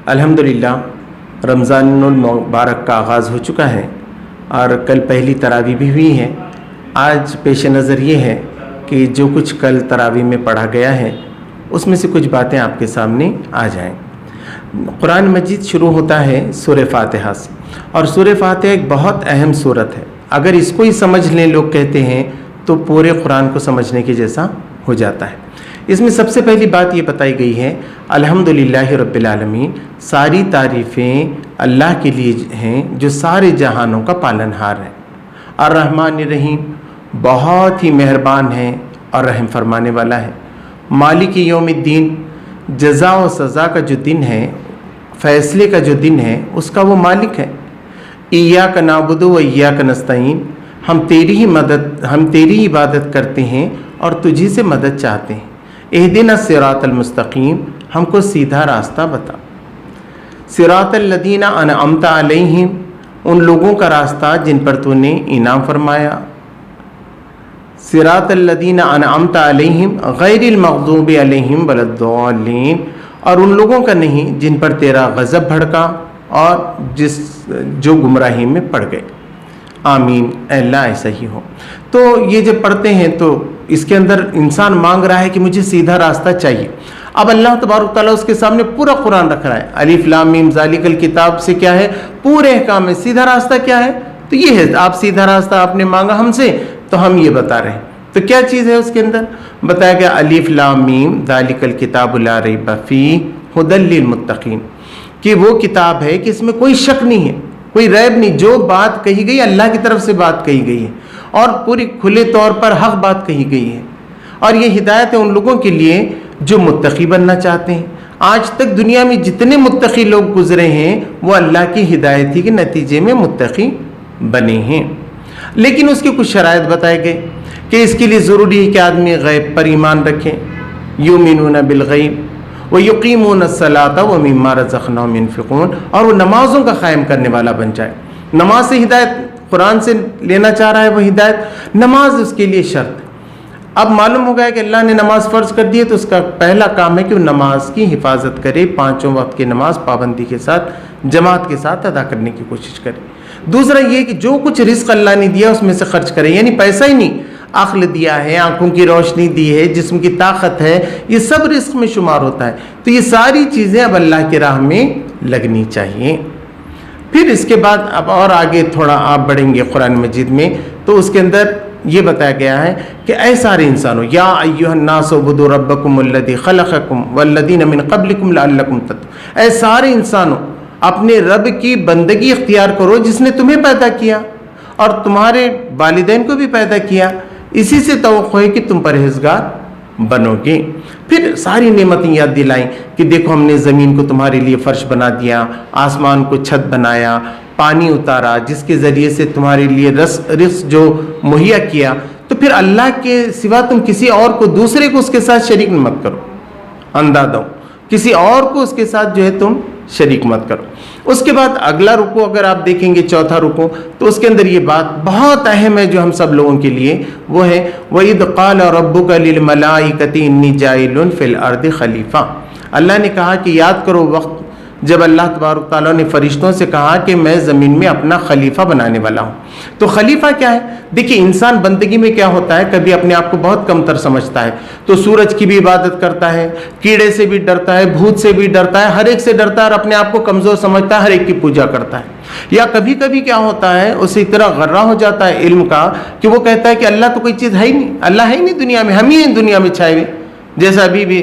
الحمدللہ رمضان المبارک کا آغاز ہو چکا ہے اور کل پہلی تراویح بھی ہوئی ہے۔ آج پیش نظر یہ ہے کہ جو کچھ کل تراویح میں پڑھا گیا ہے اس میں سے کچھ باتیں آپ کے سامنے آ جائیں۔ قرآن مجید شروع ہوتا ہے سورہ فاتحہ سے، اور سورہ فاتحہ ایک بہت اہم سورت ہے۔ اگر اس کو ہی سمجھ لیں لوگ کہتے ہیں تو پورے قرآن کو سمجھنے کے جیسا ہو جاتا ہے۔ اس میں سب سے پہلی بات یہ بتائی گئی ہے الحمدللہ رب العالمین، ساری تعریفیں اللہ کے لیے ہیں جو سارے جہانوں کا پالنہار ہے۔ الرحمن الرحیم، بہت ہی مہربان ہے اور رحم فرمانے والا ہے۔ مالک یوم الدین، جزا و سزا کا جو دن ہے، فیصلے کا جو دن ہے، اس کا وہ مالک ہے۔ ایاک نعبد و ایاک نستعین، ہم تیری عبادت کرتے ہیں اور تجھی سے مدد چاہتے ہیں۔ اہدنا الصراط المستقیم، ہم کو سیدھا راستہ بتا۔ صراط الذین انعمت علیہم، ان لوگوں کا راستہ جن پر تو نے انعام فرمایا۔ صراط الذین انعمت علیہم غیر المغضوب علیہم ولا الضالین، اور ان لوگوں کا نہیں جن پر تیرا غضب بھڑکا اور جو گمراہی میں پڑ گئے۔ آمین، اے اللہ ایسا ہی ہو۔ تو یہ جب پڑھتے ہیں تو اس کے اندر انسان مانگ رہا ہے کہ مجھے سیدھا راستہ چاہیے۔ اب اللہ تبارک تعالیٰ اس کے سامنے پورا قرآن رکھ رہا ہے۔ الف لام میم ذالک الکتاب سے کیا ہے؟ پورے احکام میں سیدھا راستہ کیا ہے؟ تو یہ ہے، آپ سیدھا راستہ آپ نے مانگا ہم سے تو ہم یہ بتا رہے ہیں۔ تو کیا چیز ہے اس کے اندر؟ بتایا گیا الف لام میم ذالک الکتاب لا ریب فیہ ھدی للمتقین، کہ وہ کتاب ہے کہ اس میں کوئی شک نہیں ہے، کوئی ریب نہیں، جو بات کہی گئی اللہ کی طرف سے بات کہی گئی ہے اور پوری کھلے طور پر حق بات کہی گئی ہے، اور یہ ہدایت ہے ان لوگوں کے لیے جو متقی بننا چاہتے ہیں۔ آج تک دنیا میں جتنے متقی لوگ گزرے ہیں وہ اللہ کی ہدایت ہی کے نتیجے میں متقی بنے ہیں، لیکن اس کے کچھ شرائط بتائے گئے کہ اس کے لیے ضروری ہے کہ آدمی غیب پر ایمان رکھیں، یؤمنون بالغیب وَيُقِيمُونَ الصَّلَاةَ وَمِمَّا رَزَقْنَاهُمْ يُنْفِقُونَ، اور وہ نمازوں کا قائم کرنے والا بن جائے۔ نماز سے ہدایت قرآن سے لینا چاہ رہا ہے، وہ ہدایت نماز اس کے لیے شرط ہے۔ اب معلوم ہو گیا کہ اللہ نے نماز فرض کر دی ہے تو اس کا پہلا کام ہے کہ وہ نماز کی حفاظت کرے، پانچوں وقت کی نماز پابندی کے ساتھ جماعت کے ساتھ ادا کرنے کی کوشش کرے۔ دوسرا یہ کہ جو کچھ رزق اللہ نے دیا اس میں سے خرچ کرے، یعنی پیسہ ہی نہیں، عقل دیا ہے، آنکھوں کی روشنی دی ہے، جسم کی طاقت ہے، یہ سب رزق میں شمار ہوتا ہے۔ تو یہ ساری چیزیں اب اللہ کی راہ میں لگنی چاہیے۔ پھر اس کے بعد اب اور آگے تھوڑا آپ بڑھیں گے قرآن مجید میں تو اس کے اندر یہ بتایا گیا ہے کہ اے سارے انسانوں، یا ایھا الناس اعبدوا ربکم الذی خلقکم والذین من قبلکم لعلکم تتقون، اے سارے انسانوں اپنے رب کی بندگی اختیار کرو جس نے تمہیں پیدا کیا اور تمہارے والدین کو بھی پیدا کیا، اسی سے توقع ہے کہ تم پرہیزگار بنو گے۔ پھر ساری نعمتیں یاد دلائیں کہ دیکھو ہم نے زمین کو تمہارے لیے فرش بنا دیا، آسمان کو چھت بنایا، پانی اتارا جس کے ذریعے سے تمہارے لیے رزق جو مہیا کیا۔ تو پھر اللہ کے سوا تم کسی اور کو، دوسرے کو اس کے ساتھ شریک مت کرو، اندازہ کسی اور کو اس کے ساتھ جو ہے تم شریک مت کرو۔ اس کے بعد اگلا رکوع اگر آپ دیکھیں گے، چوتھا رکوع، تو اس کے اندر یہ بات بہت اہم ہے جو ہم سب لوگوں کے لیے، وہ ہے وَإِذْ قَالَ رَبُّكَ لِلْمَلَائِكَةِ إِنِّي جَاعِلٌ فِي الْأَرْضِ خَلِيفَةً، اللہ نے کہا کہ یاد کرو وقت جب اللہ تبارک تعالیٰ نے فرشتوں سے کہا کہ میں زمین میں اپنا خلیفہ بنانے والا ہوں۔ تو خلیفہ کیا ہے؟ دیکھیں انسان بندگی میں کیا ہوتا ہے، کبھی اپنے آپ کو بہت کم تر سمجھتا ہے، تو سورج کی بھی عبادت کرتا ہے، کیڑے سے بھی ڈرتا ہے، بھوت سے بھی ڈرتا ہے، ہر ایک سے ڈرتا ہے اور اپنے آپ کو کمزور سمجھتا ہے، ہر ایک کی پوجا کرتا ہے۔ یا کبھی کبھی کیا ہوتا ہے، اسے اتنا غرہ ہو جاتا ہے علم کا کہ وہ کہتا ہے کہ اللہ تو کوئی چیز ہے ہی نہیں، اللہ ہے ہی نہیں دنیا میں، ہم ہی ہیں دنیا میں چھائے ہوئے۔ جیسا ابھی بھی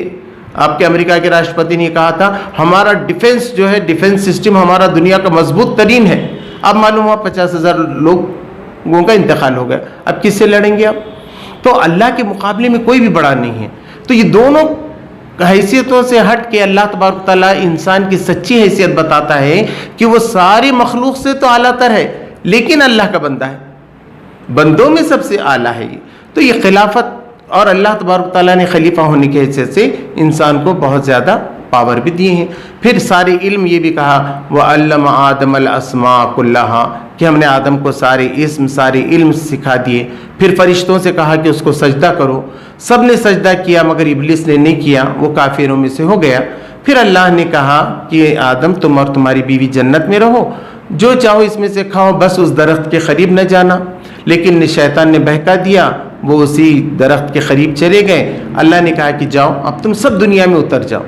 آپ کے امریکہ کے راشٹرپتی نے کہا تھا ہمارا ڈیفنس جو ہے، ڈیفنس سسٹم ہمارا دنیا کا مضبوط ترین ہے۔ اب معلوم ہوا 50,000 لوگوں کا انتقال ہو گیا، اب کس سے لڑیں گے؟ اب تو اللہ کے مقابلے میں کوئی بھی بڑا نہیں ہے۔ تو یہ دونوں حیثیتوں سے ہٹ کے اللہ تبارک تعالیٰ انسان کی سچی حیثیت بتاتا ہے کہ وہ ساری مخلوق سے تو اعلیٰ تر ہے لیکن اللہ کا بندہ ہے، بندوں میں سب سے اعلیٰ ہے یہ۔ تو یہ خلافت اور اللہ تبارک تعالیٰ نے خلیفہ ہونے کی حیثیت سے انسان کو بہت زیادہ پاور بھی دیے ہیں۔ پھر سارے علم یہ بھی کہا وَعَلَّمَ آدَمَ الْأَسْمَاءَ كُلَّهَا، کہ ہم نے آدم کو سارے اسم سارے علم سکھا دیے۔ پھر فرشتوں سے کہا کہ اس کو سجدہ کرو، سب نے سجدہ کیا مگر ابلیس نے نہیں کیا، وہ کافروں میں سے ہو گیا۔ پھر اللہ نے کہا کہ آدم تم اور تمہاری بیوی جنت میں رہو، جو چاہو اس میں سے کھاؤ، بس اس درخت کے قریب نہ جانا۔ لیکن شیطان نے بہکا دیا، وہ اسی درخت کے قریب چلے گئے۔ اللہ نے کہا کہ جاؤ اب تم سب دنیا میں اتر جاؤ،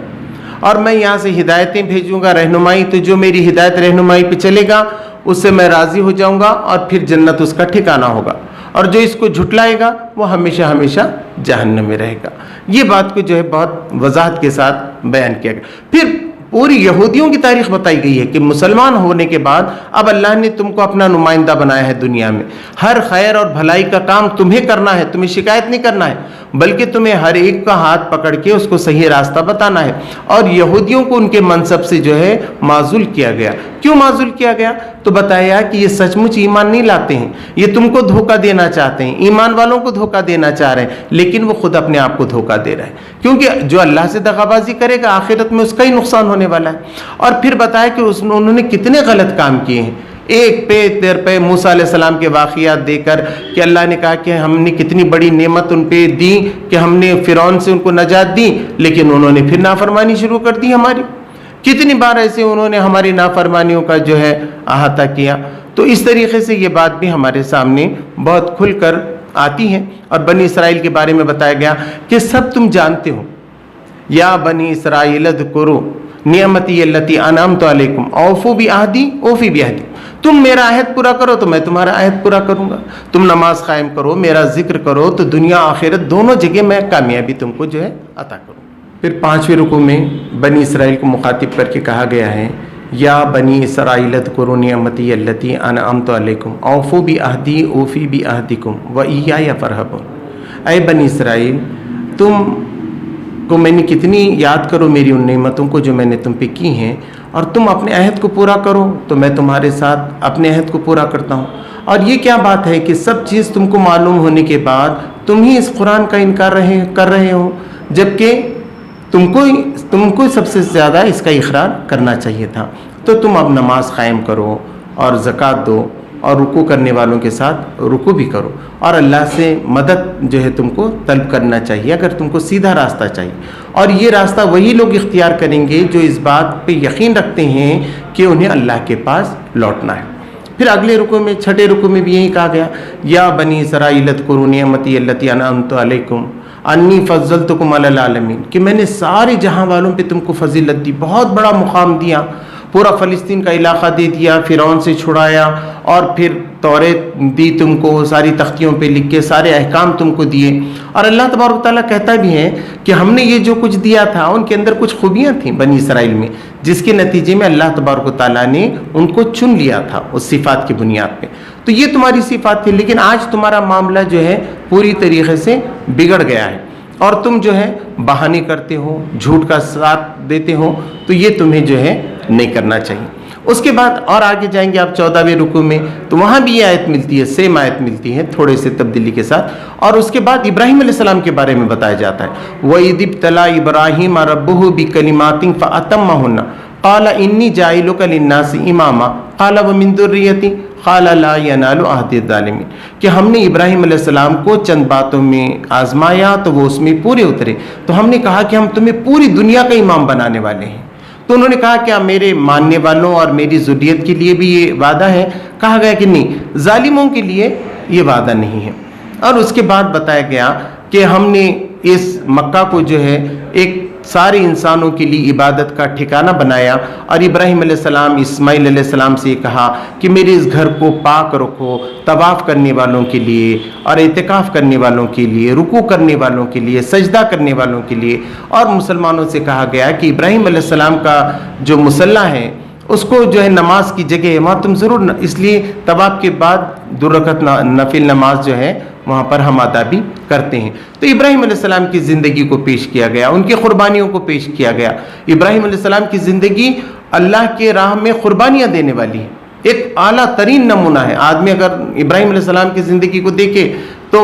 اور میں یہاں سے ہدایتیں بھیجوں گا، رہنمائی، تو جو میری ہدایت رہنمائی پہ چلے گا اس سے میں راضی ہو جاؤں گا، اور پھر جنت اس کا ٹھکانہ ہوگا، اور جو اس کو جھٹلائے گا وہ ہمیشہ ہمیشہ جہنم میں رہے گا۔ یہ بات کو جو ہے بہت وضاحت کے ساتھ بیان کیا گیا۔ پھر پوری یہودیوں کی تاریخ بتائی گئی ہے کہ مسلمان ہونے کے بعد اب اللہ نے تم کو اپنا نمائندہ بنایا ہے دنیا میں، ہر خیر اور بھلائی کا کام تمہیں کرنا ہے، تمہیں شکایت نہیں کرنا ہے، بلکہ تمہیں ہر ایک کا ہاتھ پکڑ کے اس کو صحیح راستہ بتانا ہے۔ اور یہودیوں کو ان کے منصب سے جو ہے معزول کیا گیا۔ کیوں معزول کیا گیا؟ تو بتایا کہ یہ سچ مچ ایمان نہیں لاتے ہیں، یہ تم کو دھوکہ دینا چاہتے ہیں، ایمان والوں کو دھوکہ دینا چاہ رہے ہیں، لیکن وہ خود اپنے آپ کو دھوکہ دے رہا ہے، کیونکہ جو اللہ سے دغا بازی کرے گا آخرت میں اس کا ہی نقصان ہونے والا ہے۔ اور پھر بتایا کہ انہوں نے کتنے غلط کام کیے ہیں، ایک پہ دیر پہ موسیٰ علیہ السلام کے واقعات دے کر کہ اللہ نے کہا کہ ہم نے کتنی بڑی نعمت ان پہ دی کہ ہم نے فرعون سے ان کو نجات دی، لیکن انہوں نے پھر نافرمانی شروع کر دی ہماری۔ کتنی بار ایسے انہوں نے ہماری نافرمانیوں کا جو ہے احاطہ کیا۔ تو اس طریقے سے یہ بات بھی ہمارے سامنے بہت کھل کر آتی ہے۔ اور بنی اسرائیل کے بارے میں بتایا گیا کہ سب تم جانتے ہو، یا بنی اسرائیل اذکروا نعمتی التی انعمت علیکم اوفوا بعہدی اوفی بعہدی، تم میرا عہد پورا کرو تو میں تمہارا عہد پورا کروں گا، تم نماز قائم کرو، میرا ذکر کرو، تو دنیا آخرت دونوں جگہ میں کامیابی تم کو جو ہے عطا کروں۔ پھر 5ویں رکوع میں بنی اسرائیل کو مخاطب کر کے کہا گیا ہے، یا بنی اسرائیل اذکروا نعمتی التی انعمت علیکم اوفوا بعہدی اوفی بعہدکم وایای فارہبون۔ اے بنی اسرائیل، تم کو میں نے کتنی یاد کرو میری ان نعمتوں کو جو میں نے تم پہ کی ہیں، اور تم اپنے عہد کو پورا کرو تو میں تمہارے ساتھ اپنے عہد کو پورا کرتا ہوں۔ اور یہ کیا بات ہے کہ سب چیز تم کو معلوم ہونے کے بعد تم ہی اس قرآن کا انکار کر رہے ہو، جبکہ تم کو سب سے زیادہ اس کا اقرار کرنا چاہیے تھا۔ تو تم اب نماز قائم کرو اور زکوٰۃ دو، اور رکوع کرنے والوں کے ساتھ رکوع بھی کرو، اور اللہ سے مدد جو ہے تم کو طلب کرنا چاہیے اگر تم کو سیدھا راستہ چاہیے۔ اور یہ راستہ وہی لوگ اختیار کریں گے جو اس بات پہ یقین رکھتے ہیں کہ انہیں اللہ کے پاس لوٹنا ہے۔ پھر اگلے رکوع میں 6 رکوع میں بھی یہی کہا گیا، یا بنی اسرائیل اذکروا نعمتی التی انعمت علیکم انی فضلتکم علی العالمین، کہ میں نے سارے جہاں والوں پہ تم کو فضیلت دی، بہت بڑا مقام دیا، پورا فلسطین کا علاقہ دے دیا، فرعون سے چھڑایا، اور پھر توریت دی تم کو، ساری تختیوں پہ لکھ کے سارے احکام تم کو دیے۔ اور اللہ تبارک تعالیٰ کہتا بھی ہے کہ ہم نے یہ جو کچھ دیا تھا ان کے اندر کچھ خوبیاں تھیں بنی اسرائیل میں، جس کے نتیجے میں اللہ تبارک تعالیٰ نے ان کو چن لیا تھا اس صفات کی بنیاد پہ۔ تو یہ تمہاری صفات تھی، لیکن آج تمہارا معاملہ جو ہے پوری طریقے سے بگڑ گیا ہے، اور تم جو ہے بہانے کرتے ہو، جھوٹ کا ساتھ دیتے ہو، تو یہ تمہیں جو ہے نہیں کرنا چاہیے۔ اس کے بعد اور آگے جائیں گے آپ 14ویں رکوع میں، تو وہاں بھی یہ آیت ملتی ہے، سیم آیت ملتی ہے تھوڑے سے تبدیلی کے ساتھ۔ اور اس کے بعد ابراہیم علیہ السلام کے بارے میں بتایا جاتا ہے، وَإِذِ ابْتَلَىٰ إِبْرَاهِيمَ رَبُّهُ بِكَلِمَاتٍ فَأَتَمَّهُنَّ قَالَ إِنِّي جَاعِلُكَ لِلنَّاسِ إِمَامًا قَالَ وَمِن ذُرِّيَّتِي قَالَ لَا يَنَالُ عَهْدِي الظَّالِمِينَ، کہ ہم نے ابراہیم علیہ السلام کو چند باتوں میں آزمایا تو وہ اس میں پورے اترے، تو ہم نے کہا کہ ہم تمہیں پوری دنیا کا امام بنانے والے ہیں۔ تو انہوں نے کہا کیا میرے ماننے والوں اور میری ذریت کے لیے بھی یہ وعدہ ہے؟ کہا گیا کہ نہیں، ظالموں کے لیے یہ وعدہ نہیں ہے۔ اور اس کے بعد بتایا گیا کہ ہم نے اس مکہ کو جو ہے ایک سارے انسانوں کے لیے عبادت کا ٹھکانہ بنایا، اور ابراہیم علیہ السلام اسماعیل علیہ السلام سے یہ کہا کہ میرے اس گھر کو پاک رکھو طواف کرنے والوں کے لیے، اور اعتکاف کرنے والوں کے لیے، رکوع کرنے والوں کے لیے، سجدہ کرنے والوں کے لیے۔ اور مسلمانوں سے کہا گیا کہ ابراہیم علیہ السلام کا جو مصلی ہے اس کو جو ہے نماز کی جگہ ہے، وہاں تم ضرور اس لیے طواف کے بعد 2 رکعت نفل نماز جو ہے وہاں پر ہم ادا بھی کرتے ہیں۔ تو ابراہیم علیہ السلام کی زندگی کو پیش کیا گیا، ان کی قربانیوں کو پیش کیا گیا۔ ابراہیم علیہ السلام کی زندگی اللہ کے راہ میں قربانیاں دینے والی ہے، ایک اعلیٰ ترین نمونہ ہے۔ آدمی اگر ابراہیم علیہ السلام کی زندگی کو دیکھے تو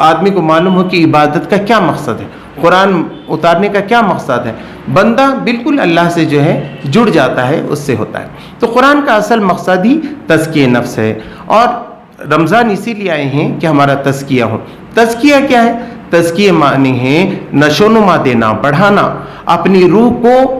آدمی کو معلوم ہو کہ عبادت کا کیا مقصد ہے، قرآن اتارنے کا کیا مقصد ہے۔ بندہ بالکل اللہ سے جو ہے جڑ جاتا ہے، اس سے ہوتا ہے۔ تو قرآن کا اصل مقصد ہی تزکیہ نفس ہے، اور رمضان اسی لیے آئے ہیں کہ ہمارا تزکیہ ہو۔ تزکیہ کیا ہے؟ تزکیہ معنی ہے نشو و نما دینا، بڑھانا، اپنی روح کو